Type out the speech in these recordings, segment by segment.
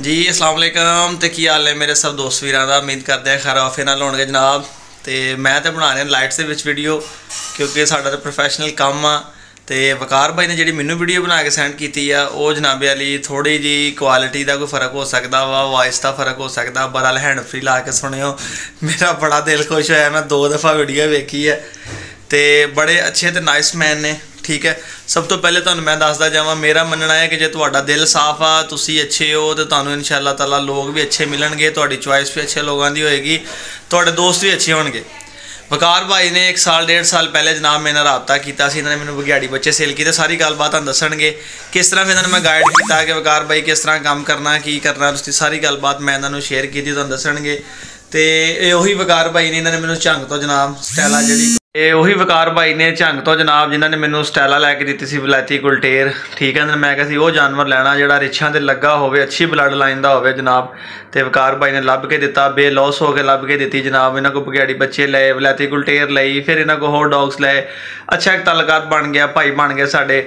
जी अस्सलाम वालेकुम ते की हाल है मेरे सब दोस्त वीरां दा। उम्मीद करते हैं खैर आफियत नाल होणगे जनाब। तो मैं तो बना रहा लाइट्स दे विच वीडियो क्योंकि साडा तो प्रोफैशनल काम आ। तो वकार भाई ने जी मैनू वीडियो बना के सेंड की है वो जनाबे वाली थोड़ी जी क्वालिटी का कोई फ़र्क हो सकता वा, वॉइस का फ़र्क हो सकता। बहरहाल हैंड फ्री ला के सुनियो। मेरा बड़ा दिल खुश होया, मैं 2 दफ़ा वीडियो वेखी है तो बड़े अच्छे तो नाइस मैन ने। ठीक है, सब तो पहले तुहानू मैं दसदा जावां, मेरा मनना है कि जे तुहाडा दिल साफ आ, तुसी अच्छे हो तो तुहानू इंशाअल्लाह ताला लोग भी अच्छे मिलणगे, तुहाडी चॉइस भी अच्छे लोगों की होएगी, तुहाडे दोस्त भी अच्छे होणगे। वकार भाई ने 1 साल 1.5 साल पहले जनाब मेरे रबता किया, इन्होंने मैंने बघियाड़ी बच्चे सेल किए। सारी गलबात तुहानू दसणगे किस तरह फिर इन्होंने मैं गाइड किया कि वकार भाई किस तरह काम करना की करना, उसकी सारी गलबात मैं इन्होंने शेयर की, तुहानू दसणगे। तो यही वकार भाई ने इन्होंने मैंने झंग तो जनाब स्टैला जी ਉਹੀ वकार भाई ने झंग तो जनाब जिन्होंने मैंने स्टैला लैके दी सी विलायती गुलटेर। ठीक है, मैं कहा वो जानवर लैना जोड़ा रिछां ते लगा हो, अच्छी ब्लड लाइन का हो जनाब। तो वकार भाई ने लभ के दिता, बेलॉस हो के लभ के दी जनाब। इन्हों को बघियाड़ी बच्चे ले, विलायती गुलटेर लई, फिर इन्हों को होर डॉग्स ले। अच्छा एक तलकात बन गया, भाई बन गए साडे।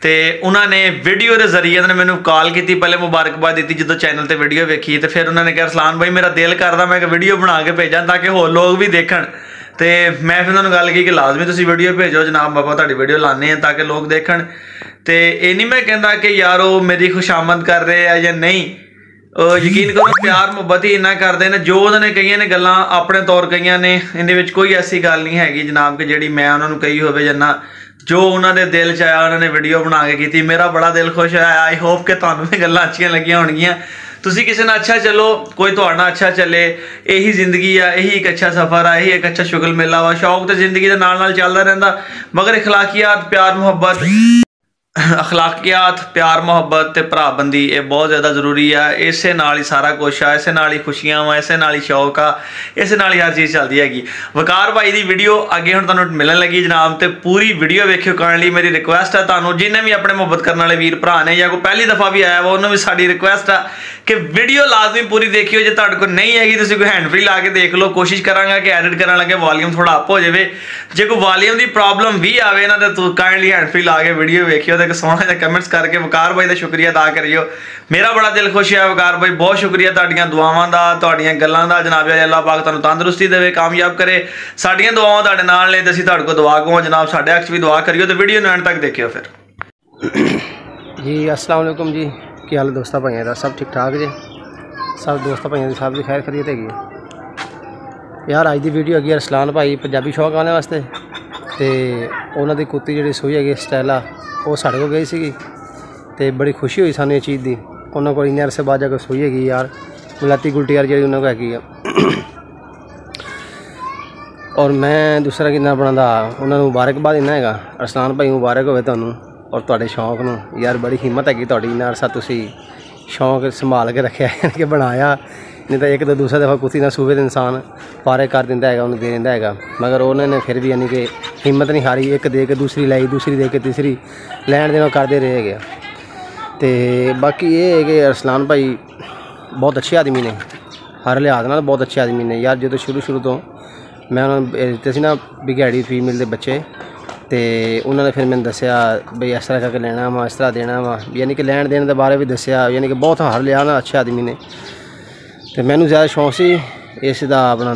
तो उन्होंने वीडियो के जरिए उन्होंने मैंने कॉल की, पहले मुबारकबाद दी जो चैनल पर वीडियो वेखी। तो फिर उन्होंने कहा रसलान भाई मेरा दिल करदा मैं वीडियो बना के भेजा ताकि होर लोग भी देखण। तो मैं फिर उन्होंने गल की कि लाजमी तुम वीडियो भेजो जनाब, बाबा तुहाडी वीडियो लाने हैं ताकि लोग देखण। तो ये नहीं मैं कहता कि यार वो मेरी खुशामद कर रहे हैं या नहीं, यकीन करो प्यार मुहब्बत ही इन्ना करते हैं। जो उन्होंने कई ने गल्लां अपने तौर कई ने, इन्हें कोई ऐसी गल नहीं हैगी जनाब कि जिहड़ी मैं उन्होंने कही होवे जन्ना जो उन्होंने दिल च आया उन्होंने वीडियो बना के की। मेरा बड़ा दिल खुश होया। आई होप कि तुहानू भी गल्लां अच्छियां लगियां होणगियां, तुसी किसी ने अच्छा चलो, कोई तुहाडा अच्छा चले। यही जिंदगी आ, यही एक अच्छा सफ़र आ, यही एक अच्छा शुगल मेला वा। शौक तो जिंदगी के नाल नाल चलदा रहिंदा, मगर अखलाकियात प्यार मुहब्बत अखलाकियात प्यार मुहब्बत ते भराबंदी ये बहुत ज़्यादा जरूरी है। इसे नाल ही सारा कुछ आ, इसे नाल ही खुशियां वा, इसे नाल ही शौक आ, इसे नाल ही हर चीज़ चलती हैगी। वकार भाई की वीडियो अगे हुण तुहानू मिलन लगी जनाब। तो पूरी वीडियो वेखियो, करने लई मेरी रिक्वेस्ट है तुहानू जिन्हें भी अपने मुहब्बत करने वाले वीर भरा ने या कोई पहली दफ़ा भी आया वा उन्होंने भी साडी रिक्वेस्ट है कि वीडियो लाजमी पूरी देखियो। जो तुहाडे कोल नहीं हैगी तुसीं कोई हैंड फ्री ला के देख लो। कोशिश करांगा कि एडिट करन लगे वॉल्यूम थोड़ा अप हो जाए। जे कोई वॉल्यूम की प्रॉब्लम भी आवे ना तो काइंडली हैंड फ्री ला के वीडियो वेखियो तो सोहना जिहा कमेंट्स करके वकार भाई का शुक्रिया अदा करियो। मेरा बड़ा दिल खुश है वकार भाई, बहुत शुक्रिया तुहाडीआं दुआवां दा, तुहाडीआं गल्लां दा। जनाब अल्लाह पाक तुहानू तंदुरुस्ती देवे, कामयाब करे। साडीआं दुआवां तुहाडे नाल ने ते असीं तुहाडे कोल दुआ गो जनाब, साडे हक भी दुआ करियो। तो वीडियो नूं एंड तक देखियो फिर। जी अस्सलाम वालेकुम जी, की हाल दोस्तां भाइयों दा? सब ठीक ठाक जी? सब दोस्तों भाइयों की सब की खैर खरीत हैगी यार। अज की वीडियो हैगी रसलान भाई पंजाबी शौक आने वास्ते। तो उन्होंने कुत्ती जी सूई हैगी स्टैला, वो साढ़े को गई सी। तो बड़ी खुशी हुई सानू इस चीज़ की। उन्होंने को इन्ने अरसे बाद जाकर सूई हैगी यार, विलायती गुलटेर जी उन्होंने हैगी है। और मैं दूसरा कितना बनाता उन्होंने मुबारकबाद इन्ना है। रसलान भाई मुबारक होवे तुहानू और तुहाडे शौक नूं यार। बड़ी हिम्मत हैगी तुहाडी, इन्ना अरसा तुसी शौक संभाल के रखे यानी कि बनाया। नहीं तो एक तो दूसरा दफ़ा कुत्ती ना सूबे इंसान फारे कर दिंदा है, उन्हें दे दिंदा है। मगर उन्होंने फिर भी यानी कि हिम्मत नहीं हारी, एक दे के दूसरी लाई, दूसरी दे के तीसरी लैन देना करते रहे गए। तो बाकी ये है कि रसलान भाई बहुत अच्छे आदमी ने, हर लिहाज नाल बहुत अच्छे आदमी ने यार। जो तो शुरू तो मैं उन्होंने दिते सी ना बघियाड़ी फीमेल के बच्चे, तो उन्होंने फिर मैंने दसिया बई इस तरह करके लेना वा, इस तरह देना वा, यानी कि लैन देने के बारे भी दसिया। यानी कि बहुत हर लिहाज नाल अच्छे आदमी ने। तो मैनू ज़्यादा शौक सी इसका अपना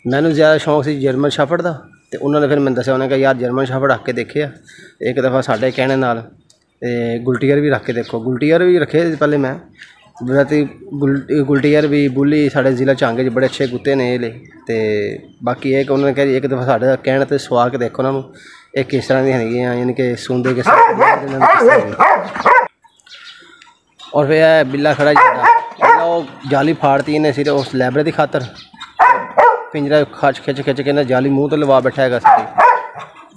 मैनू ज़्यादा शौक सी जर्मन शेफर्ड का। तो उन्होंने फिर मैं दसिया, उन्होंने कहा यार जर्मन शेफर्ड रख के देखे एक दफ़ा साढ़े कहने नाल। गुलटेर भी रख के देखो, गुलटेर भी रखे पहले मैं विलायती गुलटेर भी बुली साढ़े जिला झांगे बड़े अच्छे कुत्ते ने ये। तो बाकी एक उन्होंने कहा एक दफ़ा साढ़े कहने तो सुआ के देखो ना एक किस तरह दी है, यानी कि सुनते किस तरह। और फिर बिल्ला खड़ा वो जाली फाड़ती इन्हें सिर्फ उस लैबरे की खातर, पिंजरा खिच के जाली मूँह तो लवा बैठा है सारी।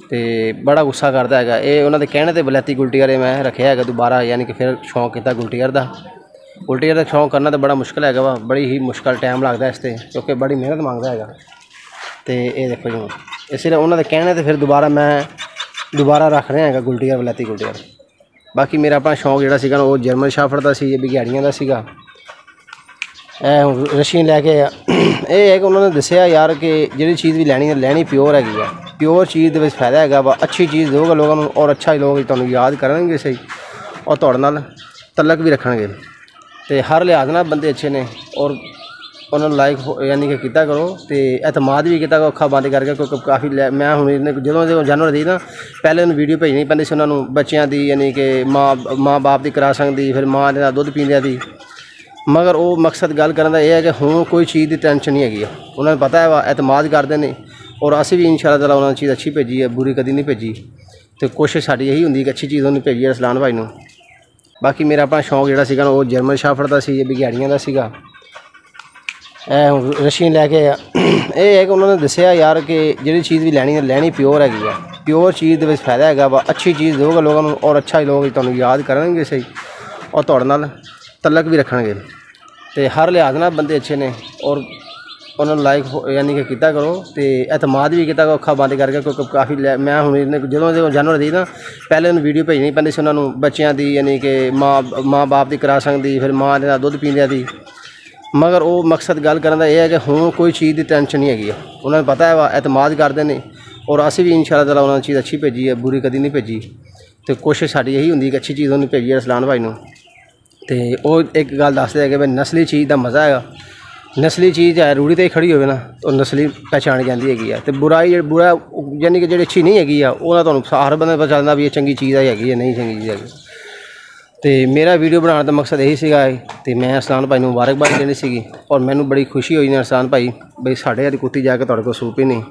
तो बड़ा गुस्सा करता है ये। उन्होंने कहने तो विलायती गुलटेर मैं रखे है दोबारा, यानी कि फिर शौक किया गुलटेर का। गुलटेर का शौक करना तो बड़ा मुश्किल है वा, बड़ी ही मुश्किल टाइम लगता है इस पर, क्योंकि बड़ी मेहनत मांगता है। तो ये देखो जी इसलिए उन्होंने कहने तो फिर दोबारा रख रहे हैं गुलटेर विलायती गुलटेर। बाकी मेरा अपना शौक जोड़ा वो जर्मन शेफर्ड का सी, बघियाड़ियां का सीगा। ਇਹ ਹੁਣ ਰਸ਼ੀਨ ਲੈ ਕੇ ਇਹ ਹੈ ਕਿ ਉਹਨਾਂ ਨੇ ਦੱਸਿਆ ਯਾਰ ਕਿ ਜਿਹੜੀ ਚੀਜ਼ ਵੀ ਲੈਣੀ ਪਿਓਰ ਹੈਗੀ ਆ। ਪਿਓਰ ਚੀਜ਼ ਦੇ ਵਿੱਚ ਫਾਇਦਾ ਹੈਗਾ ਵਾ। ਅੱਛੀ ਚੀਜ਼ ਦੋਗੇ ਲੋਕਾਂ ਨੂੰ ਔਰ ਅੱਛਾ ਹੀ ਲੋਕ ਤੁਹਾਨੂੰ ਯਾਦ ਕਰਨਗੇ ਸਹੀ ਔਰ ਤੁਹਾਡੇ ਨਾਲ ਤਲਕ ਵੀ ਰੱਖਣਗੇ। ਤੇ ਹਰ ਲਿਹਾਜ਼ ਨਾਲ ਬੰਦੇ ਅੱਛੇ ਨੇ ਔਰ ਉਹਨਾਂ ਨੂੰ ਲਾਈਕ ਯਾਨੀ ਕਿ ਕੀਤਾ ਕਰੋ ਤੇ ਇਤਮਾਦ ਵੀ ਕੀਤਾ ਕਰੋ ਅੱਖਾਂ ਬੰਦ ਕਰਕੇ। ਕਿਉਂਕਿ ਕਾਫੀ ਮੈਂ ਹੁਣ ਜਦੋਂ ਜਾਨਵਰ ਦੀ ਨਾ ਪਹਿਲੇ ਉਹਨੂੰ ਵੀਡੀਓ ਭੇਜਣੀ ਪੈਂਦੀ ਸੀ ਉਹਨਾਂ ਨੂੰ ਬੱਚਿਆਂ ਦੀ ਯਾਨੀ ਕਿ ਮਾਂ ਬਾਪ ਦੀ ਕਰਾ ਸਕਦੀ, ਫਿਰ ਮਾਂ ਦੇ ਨਾਲ ਦੁੱਧ ਪੀਂਦਿਆਂ ਦੀ। ਮਗਰ ਉਹ ਮਕਸਦ ਗੱਲ ਕਰਨ ਦਾ ਇਹ ਹੈ ਕਿ ਹੁਣ ਕੋਈ ਚੀਜ਼ ਦੀ ਟੈਨਸ਼ਨ ਨਹੀਂ ਹੈਗੀ। ਉਹਨਾਂ ਨੂੰ ਪਤਾ ਹੈ ਵਾ ਇਤਮਾਦ ਕਰਦੇ ਨੇ ਔਰ ਅਸੀਂ ਵੀ ਇੰਸ਼ਾਅੱਲਾ ਤਾਲਾ ਉਹਨਾਂ ਨੂੰ ਚੀਜ਼ ਅੱਛੀ ਭੇਜੀ ਹੈ, ਬੁਰੀ ਕਦੀ ਨਹੀਂ ਭੇਜੀ। ਤੇ ਕੋਸ਼ਿਸ਼ ਸਾਡੀ ਇਹੀ ਹੁੰਦੀ ਕਿ ਅੱਛੀ ਚੀਜ਼ ਉਹਨੂੰ ਭੇਜੀ ਅਰਸਲਾਨ ਭਾਈ ਨੂੰ। ਬਾਕੀ ਮੇਰਾ ਆਪਣਾ ਸ਼ੌਂਕ ਜਿਹੜਾ ਸੀਗਾ ਉਹ ਜਰਮਨ ਸ਼ੈਫਰਡ ਦਾ ਸੀ, ਬਿਗਿਆੜੀਆਂ ਦਾ ਸੀਗਾ। ਇਹ ਹੁਣ ਰਸ਼ੀਨ ਲੈ ਕੇ ਇਹ ਹੈ ਕਿ ਉਹਨਾਂ ਨੇ ਦੱਸਿਆ ਯਾਰ ਕਿ ਜਿਹੜੀ ਚੀਜ਼ ਵੀ ਲੈਣੀ ਪਿਓਰ ਹੈਗੀ ਆ। ਪਿਓਰ ਚੀਜ਼ ਦੇ ਵਿੱਚ ਫਾਇਦਾ ਹੈਗਾ ਵਾ। ਅੱਛੀ ਚੀਜ਼ ਦੋਗੇ ਲੋਕਾਂ ਨੂੰ ਔਰ ਅੱਛਾ ਹੀ ਲੋਕ ਤੁਹਾਨੂੰ ਯਾਦ ਕਰਨਗੇ ਸਹੀ ਔਰ ਤੁਹਾਡੇ ਨਾਲ ਤਲਕ ਵੀ ਰੱਖਣਗੇ। ਤੇ ਹਰ ਲਿਹਾਜ਼ ਨਾਲ ਬੰਦੇ ਅੱਛੇ ਨੇ ਔਰ ਉਹਨਾਂ ਨੂੰ ਲਾਈਕ ਯਾਨੀ ਕਿ ਕੀਤਾ ਕਰੋ ਤੇ ਇਤਮਾਦ ਵੀ ਕੀਤਾ ਕਰੋ ਅੱਖਾਂ ਬੰਦ ਕਰਕੇ। ਕਿਉਂਕਿ ਕਾਫੀ ਮੈਂ ਹੁਣ ਜਦੋਂ ਜਾਨਵਰ ਦੀ ਨਾ ਪਹਿਲੇ ਉਹਨੂੰ ਵੀਡੀਓ ਭੇਜਣੀ ਪੈਂਦੀ ਸੀ ਉਹਨਾਂ ਨੂੰ ਬੱਚਿਆਂ ਦੀ ਯਾਨੀ ਕਿ ਮਾਂ ਬਾਪ ਦੀ ਕਰਾ ਸਕਦੀ, ਫਿਰ ਮਾਂ ਦੇ ਨਾਲ ਦੁੱਧ ਪੀਂਦਿਆਂ ਦੀ। ਮਗਰ ਉਹ ਮਕਸਦ ਗੱਲ ਕਰਨ ਦਾ ਇਹ ਹੈ ਕਿ ਹੁਣ ਕੋਈ ਚੀਜ਼ ਦੀ ਟੈਨਸ਼ਨ ਨਹੀਂ ਹੈਗੀ। ਉਹਨਾਂ ਨੂੰ ਪਤਾ ਹੈ ਵਾ ਇਤਮਾਦ ਕਰਦੇ ਨੇ ਔਰ ਅਸੀਂ ਵੀ ਇੰਸ਼ਾਅੱਲਾ ਤਾਲਾ ਉਹਨਾਂ ਨੂੰ ਚੀਜ਼ ਅੱਛੀ ਭੇਜੀ ਹੈ, ਬੁਰੀ ਕਦੀ ਨਹੀਂ ਭੇਜੀ। ਤੇ ਕੋਸ਼ਿਸ਼ ਸਾਡੀ ਇਹੀ ਹੁੰਦੀ ਕਿ ਅੱਛੀ ਚੀਜ਼ ਉਹਨੂੰ ਭੇਜੀ ਅਰਸਲਾਨ ਭਾਈ ਨੂੰ। ਤੇ ਉਹ ਇੱਕ ਗੱਲ ਦੱਸਦੇ ਹੈ ਕਿ ਵੀ ਨਸਲੀ ਚੀਜ਼ ਦਾ ਮਜ਼ਾ ਹੈਗਾ। ਨਸਲੀ ਚੀਜ਼ ਹੈ ਰੂੜੀ 'ਤੇ ਹੀ ਖੜੀ ਹੋਵੇ ਨਾ ਉਹ ਨਸਲੀ ਪਹਿਚਾਣ ਜਾਂਦੀ ਹੈਗੀ ਆ। ਅਤੇ ਬੁਰਾ ਯਾਨੀ ਕਿ ਜਿਹੜੀ ਅੱਛੀ ਨਹੀਂ ਹੈਗੀ ਆ ਉਹਨਾਂ ਤੁਹਾਨੂੰ ਹਰ ਬੰਦੇ ਪਤਾ ਚੱਲਦਾ ਵੀ ਇਹ ਚੰਗੀ ਚੀਜ਼ ਹੈਗੀ ਹੈ, ਨਹੀਂ ਚੰਗੀ ਚੀਜ਼ ਹੈਗੀ। ਤੇ ਮੇਰਾ ਵੀਡੀਓ ਬਣਾਉਣ ਦਾ ਮਕਸਦ ਇਹੀ ਸੀਗਾ ਤੇ ਮੈਂ ਅਰਸਲਾਨ ਭਾਈ ਨੂੰ ਮੁਬਾਰਕਬਾਦ ਦੇਣੀ ਸੀਗੀ ਔਰ ਮੈਨੂੰ ਬੜੀ ਖੁਸ਼ੀ ਹੋਈ ਨੇ ਅਰਸਲਾਨ ਭਾਈ ਬਈ ਸਾਡੇ ਵਾਲੀ ਕੁੱਤੀ ਜਾ ਕੇ ਤੁਹਾਡੇ ਕੋਲ ਸੂਪੀ ਨਹੀਂ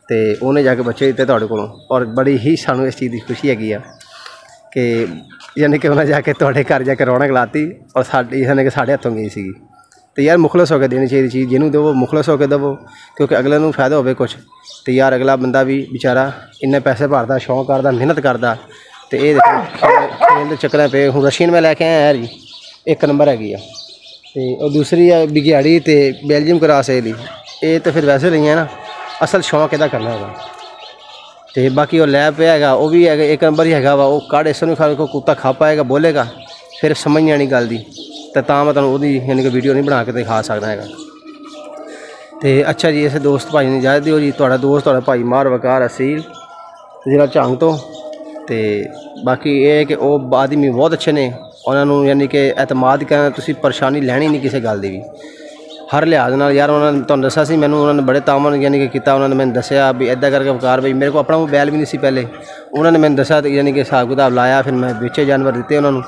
ਤੇ ਉਹਨੇ ਜਾ ਕੇ ਬੱਚੇ ਦਿੱਤੇ ਤੁਹਾਡੇ ਕੋਲੋਂ। ਔਰ ਬੜੀ ਹੀ ਸਾਨੂੰ ਇਸ ਚੀਜ਼ ਦੀ ਖੁਸ਼ੀ ਹੈਗੀ ਆ ਕਿ ਯਾਨੀ ਕਿ ਉਹਨਾਂ ਜਾ ਕੇ ਤੁਹਾਡੇ ਘਰ ਜਾ ਕੇ ਰੌਣਕ ਲਾਤੀ ਔਰ ਸਾਡੀ ਯਾਨੀ ਕਿ ਸਾਡੇ ਹੱਥੋਂ ਗਈ ਸੀਗੀ। ਤੇ ਯਾਰ ਮੁਖਲਸ ਹੋ ਕੇ ਦੇਣੀ ਚਾਹੀਦੀ ਚੀਜ਼, ਜਿਹਨੂੰ ਦੇਵੋ ਮੁਖਲਸ ਹੋ ਕੇ ਦੇਵੋ ਕਿਉਂਕਿ ਅਗਲੇ ਨੂੰ ਫਾਇਦਾ ਹੋਵੇ ਕੁਛ। ਤੇ ਯਾਰ ਅਗਲਾ ਬੰਦਾ ਵੀ ਵਿਚਾਰਾ ਇੰਨੇ ਪੈਸੇ ਭਰਦਾ, ਸ਼ੌਂਕ ਕਰਦਾ, ਮਿਹਨਤ ਕਰਦਾ ਤੇ ਇਹ ਦੇਖੋ ਖੇਲ ਦੇ ਚੱਕਰਾਂ ਪਏ। ਹੁਣ ਰਸ਼ੀਨ ਮੈਂ ਲੈ ਕੇ ਆਇਆ ਯਾਰ ਜੀ, 1 ਨੰਬਰ ਹੈਗੀ ਆ। ਤੇ ਉਹ ਦੂਸਰੀ ਆ ਬਿਗਿਆੜੀ ਤੇ ਬੈਲਜੀਅਮ ਕਰਾਸ ਇਹਦੀ। ਇਹ ਤਾਂ ਫਿਰ ਵੈਸੇ ਰਹੀਆਂ ਨਾ, ਅਸਲ ਸ਼ੌਂਕ ਇਹਦਾ ਕਰਨਾ ਹੈਗਾ। ਤੇ ਬਾਕੀ ਉਹ ਲੈ ਪਿਆ ਹੈਗਾ ਉਹ ਵੀ ਹੈਗਾ 1 ਨੰਬਰ ਹੀ ਹੈਗਾ ਵਾ। ਉਹ ਕਾੜ ਇਸ ਨੂੰ ਖਾ ਕੇ ਕੁੱਤਾ ਖਾ ਪਾਏਗਾ, ਬੋਲੇਗਾ, ਫਿਰ ਸਮਝ ਨਹੀਂ ਆਣੀ ਗੱਲ ਦੀ। ਤਾਂ ਮੈਂ ਤੁਹਾਨੂੰ ਉਹਦੀ ਯਾਨੀ ਕਿ ਵੀਡੀਓ ਨਹੀਂ ਬਣਾ ਕੇ ਦਿਖਾ ਸਕਦਾ ਹੈਗਾ। ਤੇ ਅੱਛਾ ਜੀ, ਇਸ ਦੋਸਤ ਭਾਈ ਨੂੰ ਇਜਾਜ਼ਤ ਦਿਓ ਜੀ। ਤੁਹਾਡਾ ਦੋਸਤ ਤੁਹਾਡਾ ਭਾਈ ਮਾਰ ਵਕਾਰ ਅਸੀਲ ਜ਼ਿਲ੍ਹਾ ਝੰਗ ਤੋਂ। ਤੇ ਬਾਕੀ ਇਹ ਹੈ ਕਿ ਉਹ ਆਦਮੀ ਬਹੁਤ ਅੱਛੇ ਨੇ। ਉਹਨਾਂ ਨੂੰ ਯਾਨੀ ਕਿ ਇਤਮਾਦ ਕਰਨਾ, ਤੁਸੀਂ ਪਰੇਸ਼ਾਨੀ ਲੈਣੀ ਨਹੀਂ ਕਿਸੇ ਗੱਲ ਦੀ ਵੀ ਹਰ ਲਿਹਾਜ਼ ਨਾਲ। ਯਾਰ ਉਹਨਾਂ ਨੇ ਤੁਹਾਨੂੰ ਦੱਸਿਆ ਸੀ, ਮੈਨੂੰ ਉਹਨਾਂ ਨੇ ਬੜੇ ਤਾਮਨ ਯਾਨੀ ਕਿ ਕੀਤਾ। ਉਹਨਾਂ ਨੇ ਮੈਨੂੰ ਦੱਸਿਆ ਵੀ ਇੱਦਾਂ ਕਰਕੇ ਵਕਾਰ ਬਈ ਮੇਰੇ ਕੋਲ ਆਪਣਾ ਮੋਬਾਈਲ ਵੀ ਨਹੀਂ ਸੀ ਪਹਿਲੇ। ਉਹਨਾਂ ਨੇ ਮੈਨੂੰ ਦੱਸਿਆ ਯਾਨੀ ਕਿ ਹਿਸਾਬ ਕਿਤਾਬ ਲਾਇਆ, ਫਿਰ ਮੈਂ ਵੇਚੇ ਜਾਨਵਰ ਦਿੱਤੇ ਉਹਨਾਂ ਨੂੰ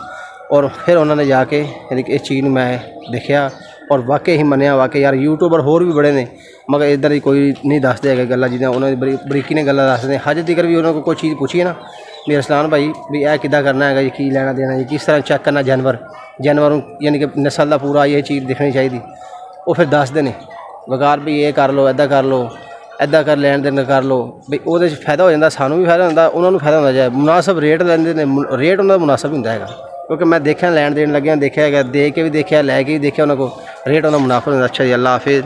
ਔਰ ਫਿਰ ਉਹਨਾਂ ਨੇ ਜਾ ਕੇ ਯਾਨੀ ਕਿ ਇਸ ਚੀਜ਼ ਨੂੰ ਮੈਂ ਦੇਖਿਆ ਔਰ ਵਾਕਈ ਹੀ ਮੰਨਿਆ। ਵਾਕਈ ਯਾਰ ਯੂਟਿਊਬਰ ਹੋਰ ਵੀ ਬੜੇ ਨੇ ਮਗਰ ਇੱਧਰ ਦੀ ਕੋਈ ਨਹੀਂ ਦੱਸਦੇ ਹੈਗੇ ਗੱਲਾਂ, ਜਿੱਦਾਂ ਉਹਨਾਂ ਦੀ ਬਰੀਕੀ ਨੇ ਗੱਲਾਂ ਦੱਸਦੇ। ਹਜੇ ਤੱਕ ਵੀ ਉਹਨਾਂ ਕੋਲ ਕੋਈ ਚੀਜ਼ ਪੁੱਛੀਏ ਨਾ ਵੀ ਅਰਸਲਾਨ ਭਾਈ ਵੀ ਇਹ ਕਿੱਦਾਂ ਕਰਨਾ ਹੈਗਾ ਜੀ, ਕੀ ਲੈਣਾ ਦੇਣਾ ਜੀ, ਕਿਸ ਤਰ੍ਹਾਂ ਚੈੱਕ ਕਰਨਾ ਜਾਨਵਰ ਨੂੰ ਯਾਨੀ ਕਿ ਨਸਲ ਦਾ ਪੂਰਾ ਇਹ ਚੀਜ਼ ਦਿਖਣੀ ਚਾਹੀਦੀ। ਉਹ ਫਿਰ ਦੱਸਦੇ ਨੇ ਵਕਾਰ ਵੀ ਇਹ ਕਰ ਲਓ, ਇੱਦਾਂ ਕਰ ਲਓ, ਇੱਦਾਂ ਕਰ ਲੈਣ ਦੇਣ ਕਰ ਲਓ ਵੀ ਉਹਦੇ 'ਚ ਫਾਇਦਾ ਹੋ ਜਾਂਦਾ, ਸਾਨੂੰ ਵੀ ਫਾਇਦਾ ਹੁੰਦਾ, ਉਹਨਾਂ ਨੂੰ ਫਾਇਦਾ ਹੁੰਦਾ ਜਾਏ। ਮੁਨਾਸਬ ਰੇਟ ਲੈਂਦੇ ਨੇ, ਰੇਟ ਉਹਨਾਂ ਦਾ ਮੁਨਾਸਬ ਹੁੰਦਾ ਹੈਗਾ। ਕਿਉਂਕਿ ਮੈਂ ਦੇਖਿਆ ਲੈਣ ਦੇਣ ਲੱਗਿਆ ਦੇਖਿਆ ਹੈਗਾ, ਦੇ ਕੇ ਵੀ ਦੇਖਿਆ, ਲੈ ਕੇ ਵੀ ਦੇਖਿਆ, ਉਹਨਾਂ ਕੋਲ ਰੇਟ ਉਹਨਾਂ ਮੁਨਾਫਾ ਹੁੰਦਾ। ਅੱਛਾ ਜੀ, ਅੱਲਾ ਹਾਫਿਜ਼।